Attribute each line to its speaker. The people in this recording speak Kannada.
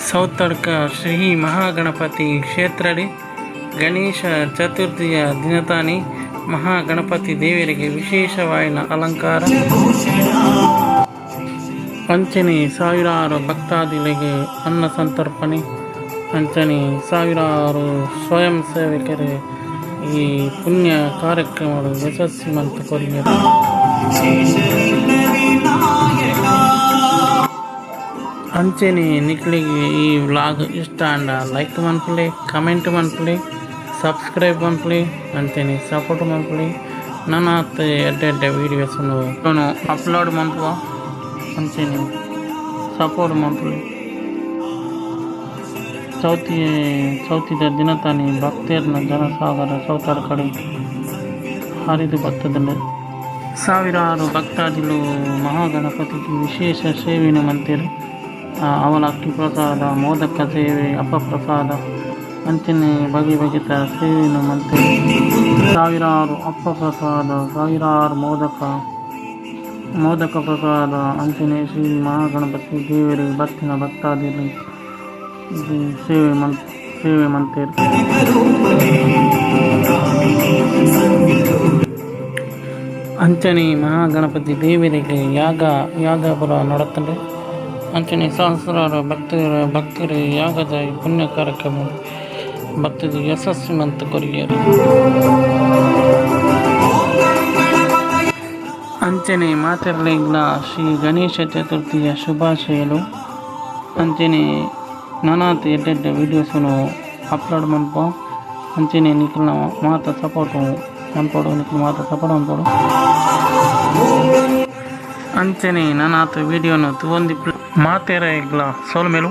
Speaker 1: ಸೌತಡ್ಕ ಶ್ರೀ ಮಹಾಗಣಪತಿ ಕ್ಷೇತ್ರಡಿ ಗಣೇಶ ಚತುರ್ಥಿಯ ದಿನತಾನಿ ಮಹಾಗಣಪತಿ ದೇವರಿಗೆ ವಿಶೇಷವಾದ ಅಲಂಕಾರ ಅಂಚನೆ ಸಾವಿರಾರು ಭಕ್ತಾದಿಗಳಿಗೆ ಅನ್ನ ಸಂತರ್ಪಣೆ ಅಂಚನೆ ಸಾವಿರಾರು ಸ್ವಯಂ ಸೇವಕರು ಈ ಪುಣ್ಯ ಕಾರ್ಯಕ್ರಮಗಳು ಯಶಸ್ವಿಮಂತ ಕೊರಿಯರು. ಅಂಚನೆ ನಿಕ್ಲಿಗೆ ಈ ವ್ಲಾಗ್ ಇಷ್ಟ ಅಂಡ ಲೈಕ್ ಮನ್ಪಲೆ, ಕಮೆಂಟ್ ಮನ್ಪಲೆ, ಸಬ್ಸ್ಕ್ರೈಬ್ ಮನ್ಪಲೆ, ಅಂಚನೆ ಸಪೋರ್ಟ್ ಮನ್ಪಲೆ. ನನ್ನ ಎಡ್ಡೆ ವೀಡಿಯೋಸನ್ನು ಅಪ್ಲೋಡ್ ಮನ್ಪುವ ಅಂಚನೆ ಸಪೋರ್ಟ್ ಮನ್ಪಲೆ. ಚೌತಿದ ದಿನತಾನಿ ಭಕ್ತರನ್ನ ಜನಸಾಗರ ಸೌತಾರ ಕಡೆ ಹರಿದು ಬರ್ತದೆ. ಸಾವಿರಾರು ಭಕ್ತಾದಿಗಳು ಮಹಾಗಣಪತಿಗೆ ವಿಶೇಷ ಸೇವೆಯನ್ನು ಮಂತಿರು. ಅವಲಕ್ಕಿ ಪ್ರಸಾದ, ಮೋದಕ ಸೇವೆ, ಅಪ್ಪಪ್ರಸಾದ ಅಂಚನೆ ಬಗೆ ಬಗೆತ ಸೇವೆಯನ್ನು ಮಂತಿರು. ಸಾವಿರಾರು ಅಪ್ಪಪ್ರಸಾದ, ಸಾವಿರಾರು ಮೋದಕ ಪ್ರಸಾದ ಅಂಚನೆ ಶ್ರೀ ಮಹಾಗಣಪತಿ ದೇವರಿಗೆ ಭಕ್ತಿನ ಭಕ್ತಾದಿಗಳು ಸೇವೆ ಮಂತಿರು. ಅಂಚನೆ ಮಹಾಗಣಪತಿ ದೇವರಿಗೆ ಯಾಗಪುರ ನಡೆತ್ತದೆ. ಅಂಚನೆ ಸಹಸ್ರಾರು ಭಕ್ತರು ಯಾಗದ ಪುಣ್ಯ ಕಾರ್ಯಕ್ರಮ ಭಕ್ತರು ಯಶಸ್ವಿಮಂತ ಕೊರಿಯರು. ಅಂಚನೆ ಮಾತೆರಲಿಗ್ಲ ಶ್ರೀ ಗಣೇಶ ಚತುರ್ಥಿಯ ಶುಭಾಶಯಗಳು. ಅಂಚನೆ ನಾನಾತ್ ಎಡ್ಡೆಡ್ಡೆ ವೀಡಿಯೋಸನ್ನು ಅಪ್ಲೋಡ್ ಮನ್ಪ ಅಂಚನೆ ನಿಖಿಲ್ನ ಮಾತ ಸಪೋರ್ಟ್ ಮನ್ಪಡು, ನಿಖಿಲ್ ಮಾತ ಸಪೋರ್ಟ್ ಮನ್ಪಡು. ಅಂಚನೆ ನಾನಾತ್ ವೀಡಿಯೋನು ತುವಂದಿ ಮಾತೆರ ಇಗ್ಲ ಸೋಲ್ ಮೇಲು.